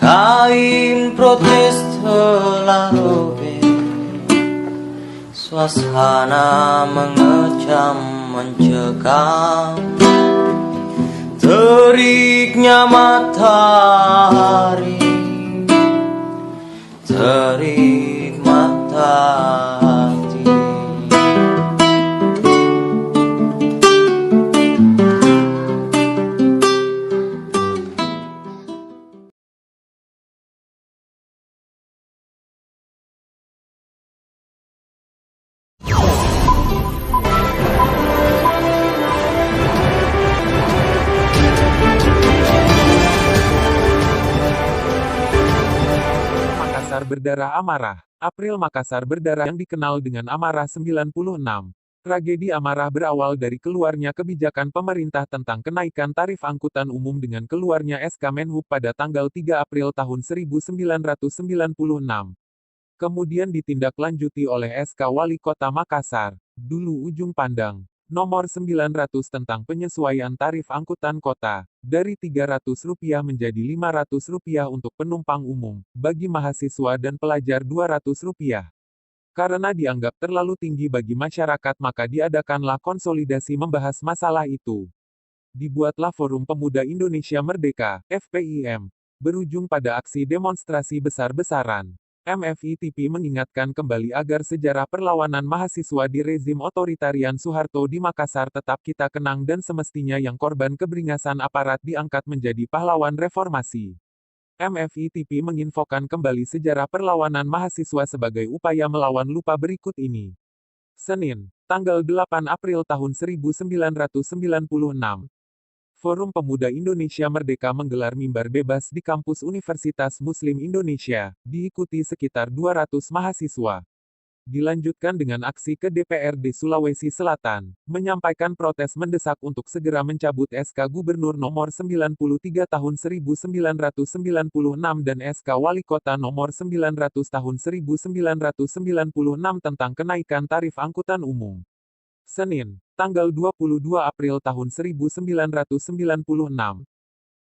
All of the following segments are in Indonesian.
Kain protes telah robek, suasana mengecam mencekam. Teriknya matahari, terik mata hati. Makassar berdarah amarah. April Makassar berdarah yang dikenal dengan Amarah 96. Tragedi amarah berawal dari keluarnya kebijakan pemerintah tentang kenaikan tarif angkutan umum dengan keluarnya SK Menhub pada tanggal 3 April tahun 1996. Kemudian ditindaklanjuti oleh SK Wali Kota Makassar, dulu Ujung Pandang, nomor 900 tentang penyesuaian tarif angkutan kota, dari Rp300 menjadi Rp500 untuk penumpang umum, bagi mahasiswa dan pelajar Rp200. Karena dianggap terlalu tinggi bagi masyarakat maka diadakanlah konsolidasi membahas masalah itu. Dibuatlah Forum Pemuda Indonesia Merdeka, FPIM, berujung pada aksi demonstrasi besar-besaran. MFITP mengingatkan kembali agar sejarah perlawanan mahasiswa di rezim otoritarian Soeharto di Makassar tetap kita kenang dan semestinya yang korban keberingasan aparat diangkat menjadi pahlawan reformasi. MFITP menginfokan kembali sejarah perlawanan mahasiswa sebagai upaya melawan lupa berikut ini. Senin, tanggal 8 April tahun 1996. Forum Pemuda Indonesia Merdeka menggelar mimbar bebas di kampus Universitas Muslim Indonesia, diikuti sekitar 200 mahasiswa. Dilanjutkan dengan aksi ke DPRD Sulawesi Selatan, menyampaikan protes mendesak untuk segera mencabut SK Gubernur nomor 93 tahun 1996 dan SK Wali Kota nomor 900 tahun 1996 tentang kenaikan tarif angkutan umum. Senin, tanggal 22 April tahun 1996.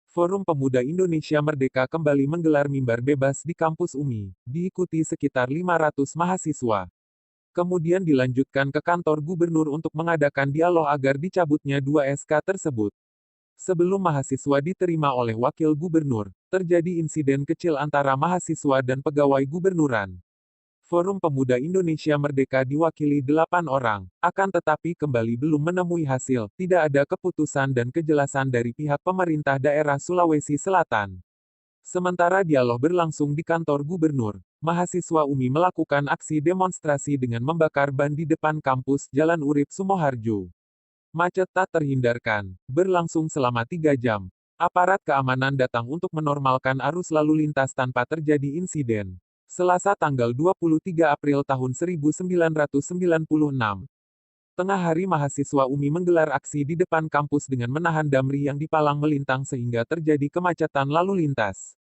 Forum Pemuda Indonesia Merdeka kembali menggelar mimbar bebas di kampus UMI, diikuti sekitar 500 mahasiswa. Kemudian dilanjutkan ke kantor gubernur untuk mengadakan dialog agar dicabutnya 2 SK tersebut. Sebelum mahasiswa diterima oleh wakil gubernur, terjadi insiden kecil antara mahasiswa dan pegawai gubernuran. Forum Pemuda Indonesia Merdeka diwakili 8 orang, akan tetapi kembali belum menemui hasil, tidak ada keputusan dan kejelasan dari pihak pemerintah daerah Sulawesi Selatan. Sementara dialog berlangsung di kantor gubernur, mahasiswa UMI melakukan aksi demonstrasi dengan membakar ban di depan kampus Jalan Urip Sumoharjo. Macet tak terhindarkan, berlangsung selama 3 jam. Aparat keamanan datang untuk menormalkan arus lalu lintas tanpa terjadi insiden. Selasa tanggal 23 April tahun 1996. Tengah hari mahasiswa UMI menggelar aksi di depan kampus dengan menahan damri yang dipalang melintang sehingga terjadi kemacetan lalu lintas.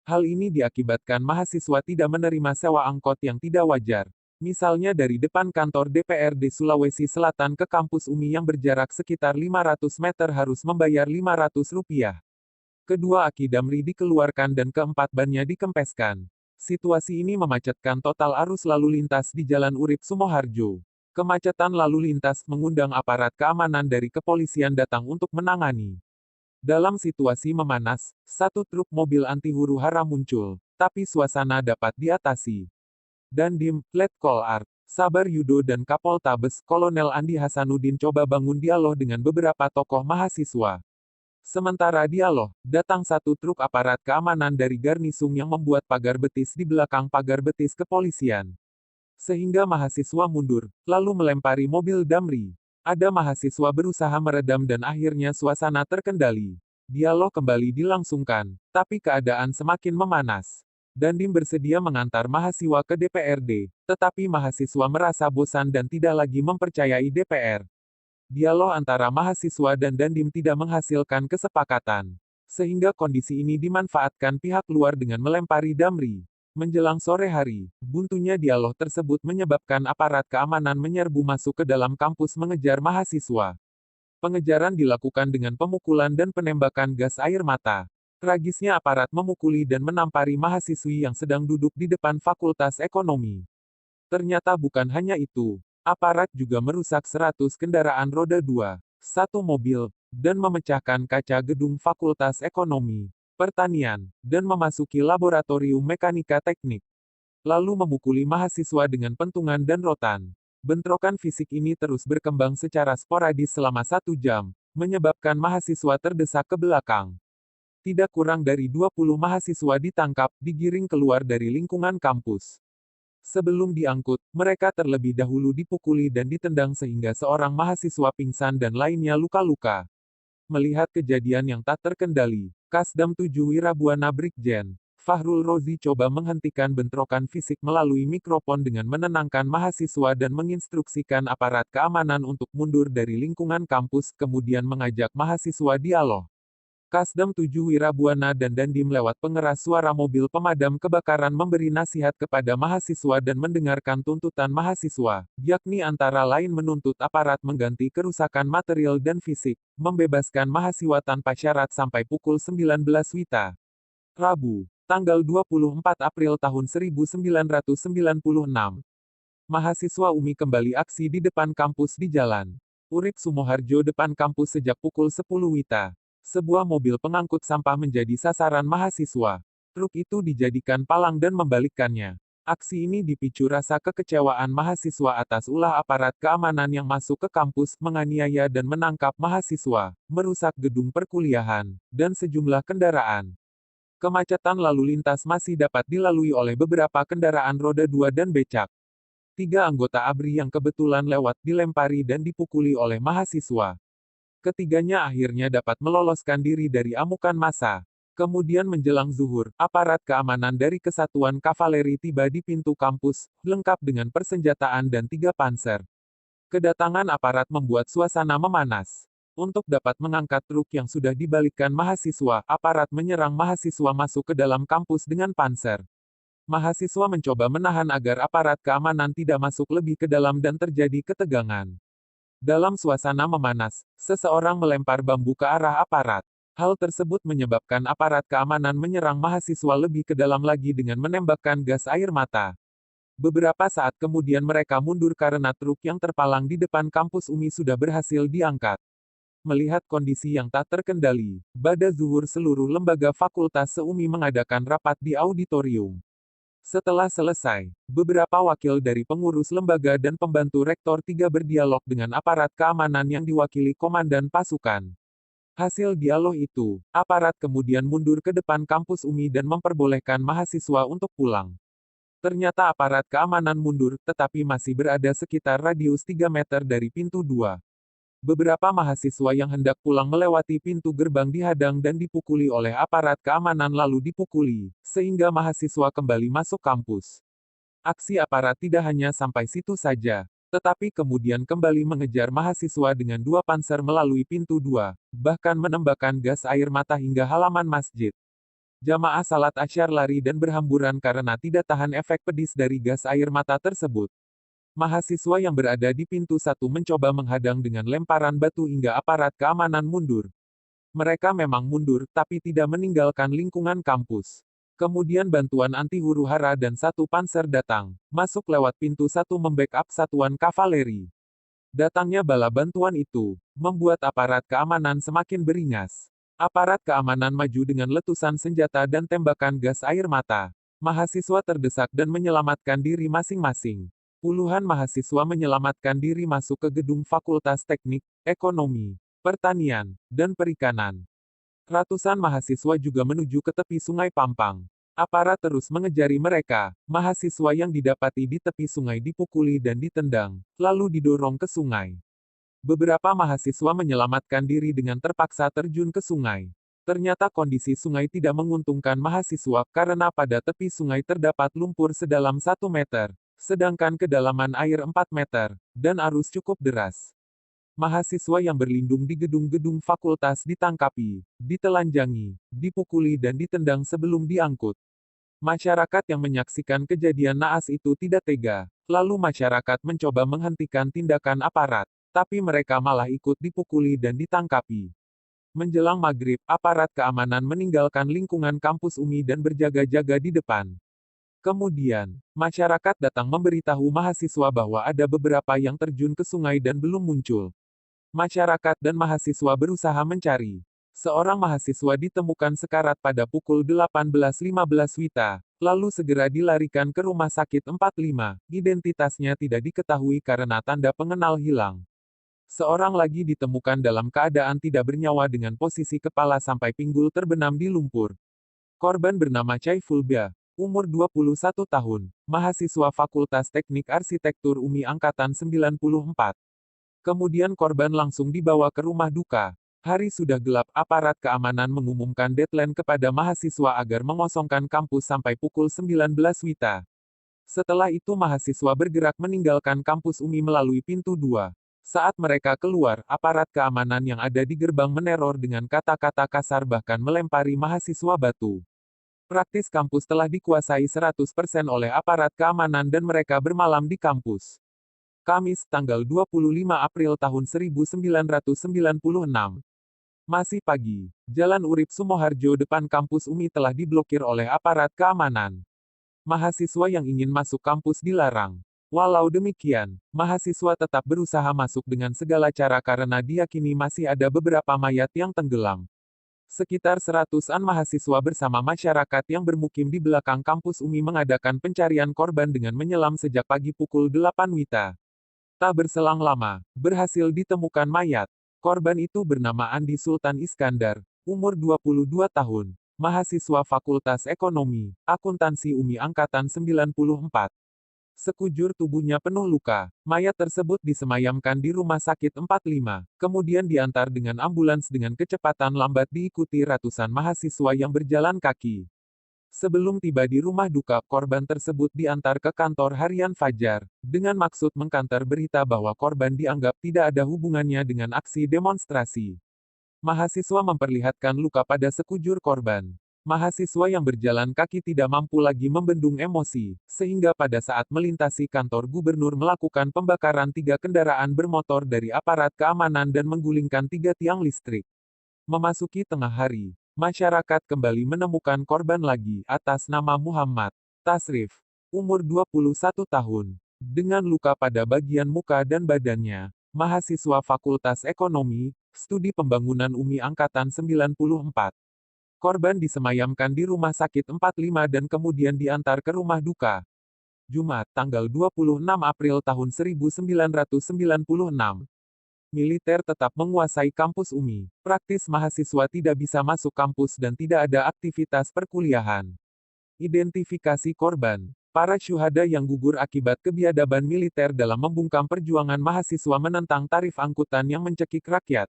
Hal ini diakibatkan mahasiswa tidak menerima sewa angkot yang tidak wajar. Misalnya dari depan kantor DPRD Sulawesi Selatan ke kampus UMI yang berjarak sekitar 500 meter harus membayar Rp500. Kedua aki damri dikeluarkan dan keempat bannya dikempeskan. Situasi ini memacetkan total arus lalu lintas di Jalan Urip Sumoharjo. Kemacetan lalu lintas mengundang aparat keamanan dari kepolisian datang untuk menangani. Dalam situasi memanas, satu truk mobil anti huru-hara muncul, tapi suasana dapat diatasi. Dandim, Letkol Art, Sabar Yudo dan Kapoltabes Kolonel Andi Hasanuddin coba bangun dialog dengan beberapa tokoh mahasiswa. Sementara dialog, datang satu truk aparat keamanan dari Garnisung yang membuat pagar betis di belakang pagar betis kepolisian. Sehingga mahasiswa mundur, lalu melempari mobil damri. Ada mahasiswa berusaha meredam dan akhirnya suasana terkendali. Dialog kembali dilangsungkan, tapi keadaan semakin memanas. Dandim bersedia mengantar mahasiswa ke DPRD, tetapi mahasiswa merasa bosan dan tidak lagi mempercayai DPR. Dialog antara mahasiswa dan Dandim tidak menghasilkan kesepakatan. Sehingga kondisi ini dimanfaatkan pihak luar dengan melempari damri. Menjelang sore hari, buntunya dialog tersebut menyebabkan aparat keamanan menyerbu masuk ke dalam kampus mengejar mahasiswa. Pengejaran dilakukan dengan pemukulan dan penembakan gas air mata. Ragisnya aparat memukuli dan menampari mahasiswi yang sedang duduk di depan Fakultas Ekonomi. Ternyata bukan hanya itu. Aparat juga merusak 100 kendaraan roda 2, satu mobil, dan memecahkan kaca gedung Fakultas Ekonomi, Pertanian, dan memasuki laboratorium mekanika teknik. Lalu memukuli mahasiswa dengan pentungan dan rotan. Bentrokan fisik ini terus berkembang secara sporadis selama 1 jam, menyebabkan mahasiswa terdesak ke belakang. Tidak kurang dari 20 mahasiswa ditangkap, digiring keluar dari lingkungan kampus. Sebelum diangkut, mereka terlebih dahulu dipukuli dan ditendang sehingga seorang mahasiswa pingsan dan lainnya luka-luka. Melihat kejadian yang tak terkendali, Kasdam 7 Wirabuana Brigjen Fahrul Rozi coba menghentikan bentrokan fisik melalui mikrofon dengan menenangkan mahasiswa dan menginstruksikan aparat keamanan untuk mundur dari lingkungan kampus, kemudian mengajak mahasiswa dialog. Kasdam 7 Wirabuana dan Dandim lewat pengeras suara mobil pemadam kebakaran memberi nasihat kepada mahasiswa dan mendengarkan tuntutan mahasiswa, yakni antara lain menuntut aparat mengganti kerusakan material dan fisik, membebaskan mahasiswa tanpa syarat sampai pukul 19 WITA. Rabu, tanggal 24 April tahun 1996. Mahasiswa UMI kembali aksi di depan kampus di Jalan Urip Sumoharjo depan kampus sejak pukul 10 WITA. Sebuah mobil pengangkut sampah menjadi sasaran mahasiswa. Truk itu dijadikan palang dan membalikkannya. Aksi ini dipicu rasa kekecewaan mahasiswa atas ulah aparat keamanan yang masuk ke kampus, menganiaya dan menangkap mahasiswa, merusak gedung perkuliahan, dan sejumlah kendaraan. Kemacetan lalu lintas masih dapat dilalui oleh beberapa kendaraan roda 2 dan becak. 3 anggota ABRI yang kebetulan lewat dilempari dan dipukuli oleh mahasiswa. Ketiganya akhirnya dapat meloloskan diri dari amukan massa. Kemudian menjelang zuhur, aparat keamanan dari Kesatuan Kavaleri tiba di pintu kampus, lengkap dengan persenjataan dan 3 panser. Kedatangan aparat membuat suasana memanas. Untuk dapat mengangkat truk yang sudah dibalikkan mahasiswa, aparat menyerang mahasiswa masuk ke dalam kampus dengan panser. Mahasiswa mencoba menahan agar aparat keamanan tidak masuk lebih ke dalam dan terjadi ketegangan. Dalam suasana memanas, seseorang melempar bambu ke arah aparat. Hal tersebut menyebabkan aparat keamanan menyerang mahasiswa lebih ke dalam lagi dengan menembakkan gas air mata. Beberapa saat kemudian mereka mundur karena truk yang terpalang di depan kampus UMI sudah berhasil diangkat. Melihat kondisi yang tak terkendali, pada zuhur seluruh lembaga fakultas se-UMI mengadakan rapat di auditorium. Setelah selesai, beberapa wakil dari pengurus lembaga dan pembantu rektor 3 berdialog dengan aparat keamanan yang diwakili komandan pasukan. Hasil dialog itu, aparat kemudian mundur ke depan kampus UMI dan memperbolehkan mahasiswa untuk pulang. Ternyata aparat keamanan mundur, tetapi masih berada sekitar radius 3 meter dari pintu 2. Beberapa mahasiswa yang hendak pulang melewati pintu gerbang dihadang dan dipukuli oleh aparat keamanan lalu dipukuli, sehingga mahasiswa kembali masuk kampus. Aksi aparat tidak hanya sampai situ saja, tetapi kemudian kembali mengejar mahasiswa dengan 2 panser melalui pintu 2, bahkan menembakkan gas air mata hingga halaman masjid. Jamaah salat Asyar lari dan berhamburan karena tidak tahan efek pedis dari gas air mata tersebut. Mahasiswa yang berada di pintu 1 mencoba menghadang dengan lemparan batu hingga aparat keamanan mundur. Mereka memang mundur, tapi tidak meninggalkan lingkungan kampus. Kemudian bantuan anti huru-hara dan 1 panser datang, masuk lewat pintu 1 membackup satuan kavaleri. Datangnya bala bantuan itu, membuat aparat keamanan semakin beringas. Aparat keamanan maju dengan letusan senjata dan tembakan gas air mata. Mahasiswa terdesak dan menyelamatkan diri masing-masing. Puluhan mahasiswa menyelamatkan diri masuk ke gedung Fakultas Teknik, Ekonomi, Pertanian, dan Perikanan. Ratusan mahasiswa juga menuju ke tepi Sungai Pampang. Aparat terus mengejari mereka. Mahasiswa yang didapati di tepi sungai dipukuli dan ditendang, lalu didorong ke sungai. Beberapa mahasiswa menyelamatkan diri dengan terpaksa terjun ke sungai. Ternyata kondisi sungai tidak menguntungkan mahasiswa karena pada tepi sungai terdapat lumpur sedalam 1 meter. Sedangkan kedalaman air 4 meter, dan arus cukup deras. Mahasiswa yang berlindung di gedung-gedung fakultas ditangkapi, ditelanjangi, dipukuli dan ditendang sebelum diangkut. Masyarakat yang menyaksikan kejadian naas itu tidak tega, lalu masyarakat mencoba menghentikan tindakan aparat, tapi mereka malah ikut dipukuli dan ditangkapi. Menjelang maghrib, aparat keamanan meninggalkan lingkungan kampus UMI dan berjaga-jaga di depan. Kemudian, masyarakat datang memberitahu mahasiswa bahwa ada beberapa yang terjun ke sungai dan belum muncul. Masyarakat dan mahasiswa berusaha mencari. Seorang mahasiswa ditemukan sekarat pada pukul 18.15 WITA, lalu segera dilarikan ke rumah sakit 45. Identitasnya tidak diketahui karena tanda pengenal hilang. Seorang lagi ditemukan dalam keadaan tidak bernyawa dengan posisi kepala sampai pinggul terbenam di lumpur. Korban bernama Chaiful Bia, umur 21 tahun, mahasiswa Fakultas Teknik Arsitektur UMI Angkatan 94. Kemudian korban langsung dibawa ke rumah duka. Hari sudah gelap, aparat keamanan mengumumkan deadline kepada mahasiswa agar mengosongkan kampus sampai pukul 19 WITA. Setelah itu mahasiswa bergerak meninggalkan kampus UMI melalui pintu 2. Saat mereka keluar, aparat keamanan yang ada di gerbang meneror dengan kata-kata kasar bahkan melempari mahasiswa batu. Praktis kampus telah dikuasai 100% oleh aparat keamanan dan mereka bermalam di kampus. Kamis, tanggal 25 April tahun 1996. Masih pagi, Jalan Urip Sumoharjo depan kampus UMI telah diblokir oleh aparat keamanan. Mahasiswa yang ingin masuk kampus dilarang. Walau demikian, mahasiswa tetap berusaha masuk dengan segala cara karena diyakini masih ada beberapa mayat yang tenggelam. Sekitar 100-an mahasiswa bersama masyarakat yang bermukim di belakang kampus UMI mengadakan pencarian korban dengan menyelam sejak pagi pukul 8 WITA. Tak berselang lama, berhasil ditemukan mayat. Korban itu bernama Andi Sultan Iskandar, umur 22 tahun, mahasiswa Fakultas Ekonomi, Akuntansi UMI Angkatan 94. Sekujur tubuhnya penuh luka. Mayat tersebut disemayamkan di rumah sakit 45, kemudian diantar dengan ambulans dengan kecepatan lambat diikuti ratusan mahasiswa yang berjalan kaki. Sebelum tiba di rumah duka, korban tersebut diantar ke kantor harian Fajar, dengan maksud mengkantar berita bahwa korban dianggap tidak ada hubungannya dengan aksi demonstrasi. Mahasiswa memperlihatkan luka pada sekujur korban. Mahasiswa yang berjalan kaki tidak mampu lagi membendung emosi, sehingga pada saat melintasi kantor gubernur melakukan pembakaran 3 kendaraan bermotor dari aparat keamanan dan menggulingkan 3 tiang listrik. Memasuki tengah hari, masyarakat kembali menemukan korban lagi, atas nama Muhammad Tasrif, umur 21 tahun, dengan luka pada bagian muka dan badannya, mahasiswa Fakultas Ekonomi, Studi Pembangunan UMI Angkatan 94. Korban disemayamkan di rumah sakit 45 dan kemudian diantar ke rumah duka. Jumat, tanggal 26 April tahun 1996. Militer tetap menguasai kampus UMI. Praktis mahasiswa tidak bisa masuk kampus dan tidak ada aktivitas perkuliahan. Identifikasi korban. Para syuhada yang gugur akibat kebiadaban militer dalam membungkam perjuangan mahasiswa menentang tarif angkutan yang mencekik rakyat.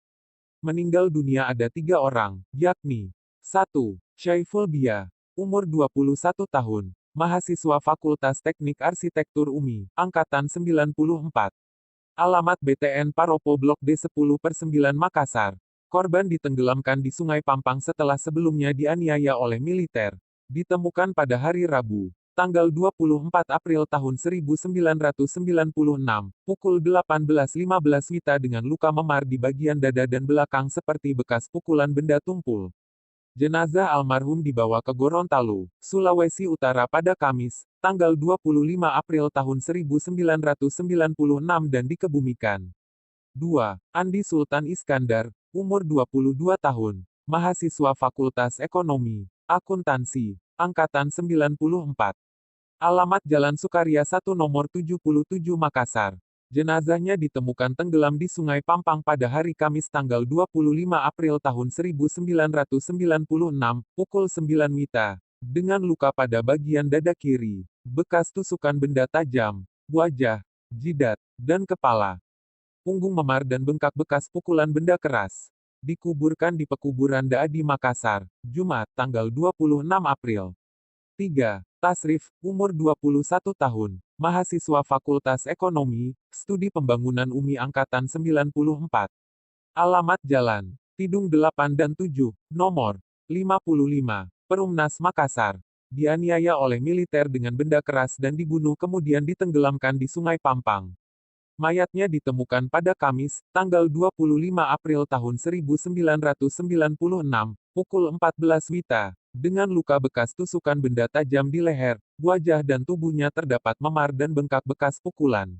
Meninggal dunia ada 3 orang, yakni 1. Chaiful Bia, umur 21 tahun, mahasiswa Fakultas Teknik Arsitektur UMI, Angkatan 94. Alamat BTN Paropo Blok D10/9 Makassar. Korban ditenggelamkan di Sungai Pampang setelah sebelumnya dianiaya oleh militer. Ditemukan pada hari Rabu, tanggal 24 April tahun 1996, pukul 18.15 WITA dengan luka memar di bagian dada dan belakang seperti bekas pukulan benda tumpul. Jenazah almarhum dibawa ke Gorontalo, Sulawesi Utara pada Kamis, tanggal 25 April tahun 1996 dan dikebumikan. 2. Andi Sultan Iskandar, umur 22 tahun, mahasiswa Fakultas Ekonomi, Akuntansi, Angkatan 94. Alamat Jalan Sukaria 1 nomor 77 Makassar. Jenazahnya ditemukan tenggelam di Sungai Pampang pada hari Kamis tanggal 25 April tahun 1996, pukul 9 WITA, dengan luka pada bagian dada kiri, bekas tusukan benda tajam, wajah, jidat, dan kepala. Punggung memar dan bengkak bekas pukulan benda keras. Dikuburkan di pekuburan Daadi Makassar, Jumat, tanggal 26 April. 3. Tasrif, umur 21 tahun, mahasiswa Fakultas Ekonomi, Studi Pembangunan UMI Angkatan 94. Alamat Jalan Tidung 8 dan 7, nomor 55, Perumnas Makassar. Dianiaya oleh militer dengan benda keras dan dibunuh kemudian ditenggelamkan di Sungai Pampang. Mayatnya ditemukan pada Kamis, tanggal 25 April tahun 1996, pukul 14 WITA, dengan luka bekas tusukan benda tajam di leher, wajah dan tubuhnya terdapat memar dan bengkak bekas pukulan.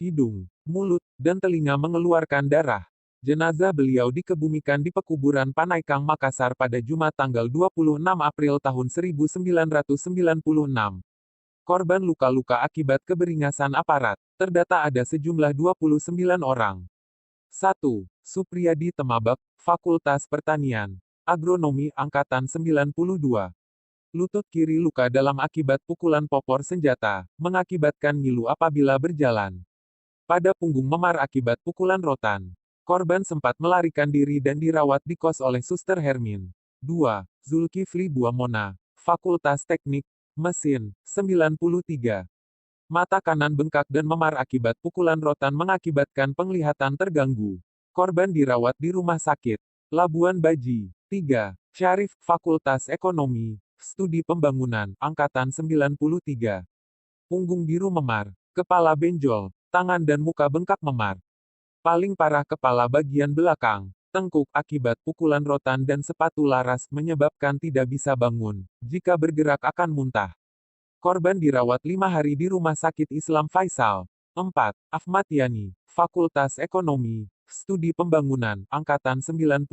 Hidung, mulut, dan telinga mengeluarkan darah. Jenazah beliau dikebumikan di pekuburan Panaikang Makassar pada Jumat tanggal 26 April tahun 1996. Korban luka-luka akibat keberingasan aparat. Terdata ada sejumlah 29 orang. 1. Supriyadi Temabak, Fakultas Pertanian, Agronomi Angkatan 92. Lutut kiri luka dalam akibat pukulan popor senjata, mengakibatkan ngilu apabila berjalan. Pada punggung memar akibat pukulan rotan. Korban sempat melarikan diri dan dirawat di kos oleh Suster Hermin. 2. Zulkifli Buamona, Fakultas Teknik, Mesin, 93. Mata kanan bengkak dan memar akibat pukulan rotan mengakibatkan penglihatan terganggu. Korban dirawat di rumah sakit Labuan Baji. 3. Syarif, Fakultas Ekonomi, Studi Pembangunan, Angkatan 93. Punggung biru memar, kepala benjol, tangan dan muka bengkak memar. Paling parah kepala bagian belakang, tengkuk akibat pukulan rotan dan sepatu laras menyebabkan tidak bisa bangun. Jika bergerak akan muntah. Korban dirawat 5 hari di Rumah Sakit Islam Faisal. 4. Ahmad Yani, Fakultas Ekonomi, Studi Pembangunan, Angkatan 91.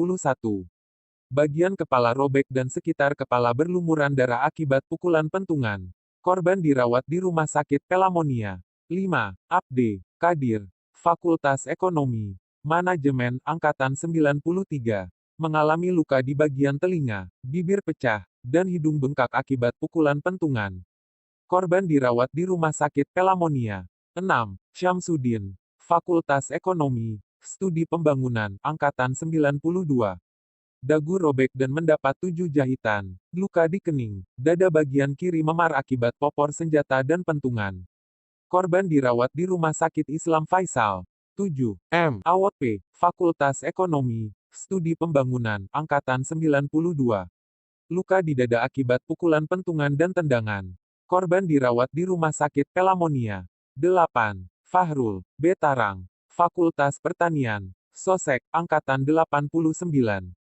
Bagian kepala robek dan sekitar kepala berlumuran darah akibat pukulan pentungan. Korban dirawat di Rumah Sakit Pelamonia. 5. Abde Kadir, Fakultas Ekonomi, Manajemen, Angkatan 93. Mengalami luka di bagian telinga, bibir pecah, dan hidung bengkak akibat pukulan pentungan. Korban dirawat di Rumah Sakit Pelamonia. 6. Syamsuddin, Fakultas Ekonomi, Studi Pembangunan, Angkatan 92. Dagu robek dan mendapat 7 jahitan, luka di kening, dada bagian kiri memar akibat popor senjata dan pentungan. Korban dirawat di Rumah Sakit Islam Faisal. 7. M. Awot P. Fakultas Ekonomi, Studi Pembangunan, Angkatan 92. Luka di dada akibat pukulan pentungan dan tendangan. Korban dirawat di Rumah Sakit Pelamonia. 8. Fahrul, B. Tarang, Fakultas Pertanian, Sosek, Angkatan 89.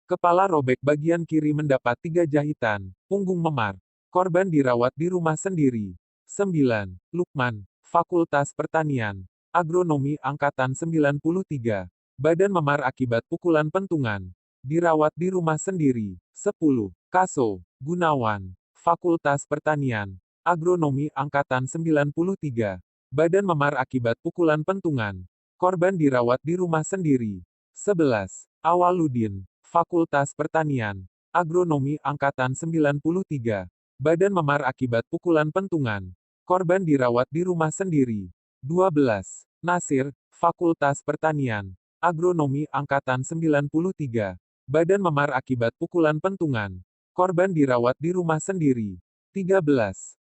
Kepala robek bagian kiri mendapat 3 jahitan, punggung memar. Korban dirawat di rumah sendiri. 9. Lukman, Fakultas Pertanian, Agronomi Angkatan 93. Badan memar akibat pukulan pentungan. Dirawat di rumah sendiri. 10. Kaso, Gunawan, Fakultas Pertanian, Agronomi Angkatan 93. Badan memar akibat pukulan pentungan. Korban dirawat di rumah sendiri. 11. Awaludin, Fakultas Pertanian, Agronomi Angkatan 93. Badan memar akibat pukulan pentungan. Korban dirawat di rumah sendiri. 12. Nasir, Fakultas Pertanian, Agronomi Angkatan 93. Badan memar akibat pukulan pentungan. Korban dirawat di rumah sendiri. 13.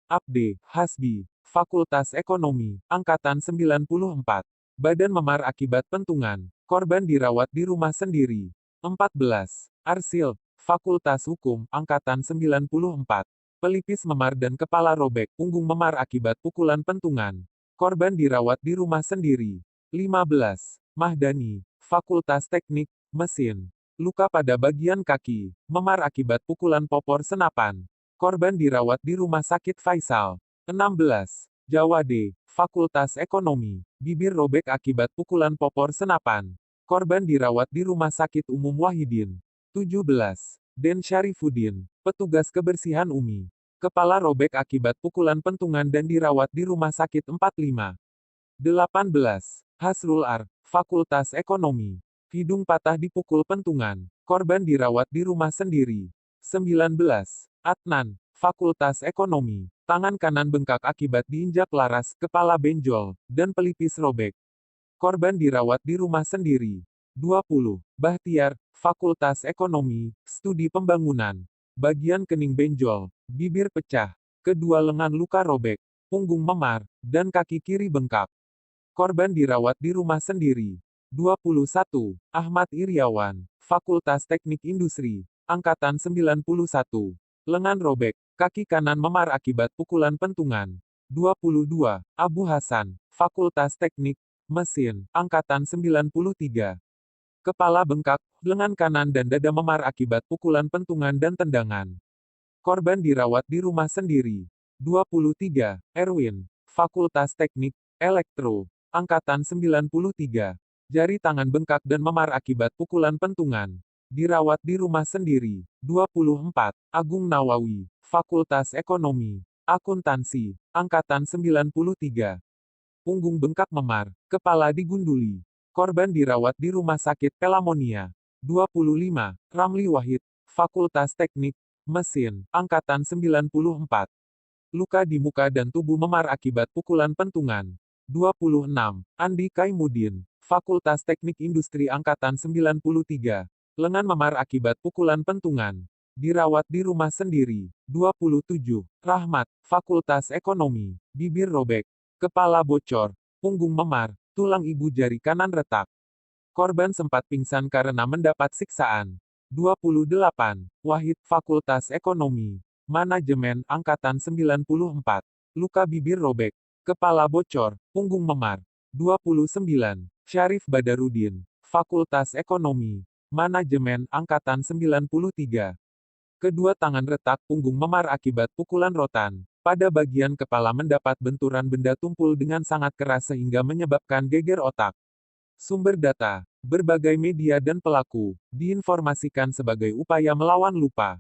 Abde Hasbi, Fakultas Ekonomi, Angkatan 94. Badan memar akibat pentungan. Korban dirawat di rumah sendiri. 14. Arsil, Fakultas Hukum, Angkatan 94. Pelipis memar dan kepala robek, punggung memar akibat pukulan pentungan. Korban dirawat di rumah sendiri. 15. Mahdani, Fakultas Teknik, Mesin. Luka pada bagian kaki, memar akibat pukulan popor senapan. Korban dirawat di Rumah Sakit Faisal. 16. Jawade, Fakultas Ekonomi. Bibir robek akibat pukulan popor senapan. Korban dirawat di Rumah Sakit Umum Wahidin. 17. Den Syarifuddin, petugas kebersihan UMI. Kepala robek akibat pukulan pentungan dan dirawat di Rumah Sakit 45. 18. Hasrul Ar, Fakultas Ekonomi. Hidung patah dipukul pentungan. Korban dirawat di rumah sendiri. 19. Adnan, Fakultas Ekonomi. Tangan kanan bengkak akibat diinjak laras, kepala benjol, dan pelipis robek. Korban dirawat di rumah sendiri. 20. Bahtiar, Fakultas Ekonomi, Studi Pembangunan. Bagian kening benjol, bibir pecah, kedua lengan luka robek, punggung memar, dan kaki kiri bengkak. Korban dirawat di rumah sendiri. 21. Ahmad Iriawan, Fakultas Teknik Industri, Angkatan 91. Lengan robek, kaki kanan memar akibat pukulan pentungan. 22. Abu Hasan, Fakultas Teknik, Mesin, Angkatan 93. Kepala bengkak, lengan kanan dan dada memar akibat pukulan pentungan dan tendangan. Korban dirawat di rumah sendiri. 23. Erwin, Fakultas Teknik, Elektro, Angkatan 93. Jari tangan bengkak dan memar akibat pukulan pentungan. Dirawat di rumah sendiri. 24. Agung Nawawi, Fakultas Ekonomi, Akuntansi, Angkatan 93. Punggung bengkak memar, kepala digunduli. Korban dirawat di Rumah Sakit Pelamonia. 25. Ramli Wahid, Fakultas Teknik, Mesin, Angkatan 94. Luka di muka dan tubuh memar akibat pukulan pentungan. 26. Andi Kaimudin, Fakultas Teknik Industri Angkatan 93. Lengan memar akibat pukulan pentungan. Dirawat di rumah sendiri. 27. Rahmat, Fakultas Ekonomi, bibir robek, kepala bocor, punggung memar, tulang ibu jari kanan retak. Korban sempat pingsan karena mendapat siksaan. 28. Wahid, Fakultas Ekonomi, Manajemen Angkatan 94. Luka bibir robek, kepala bocor, punggung memar. 29. Syarif Badarudin, Fakultas Ekonomi, Manajemen Angkatan 93. Kedua tangan retak, punggung memar akibat pukulan rotan. Pada bagian kepala mendapat benturan benda tumpul dengan sangat keras sehingga menyebabkan geger otak. Sumber data, berbagai media dan pelaku, diinformasikan sebagai upaya melawan lupa.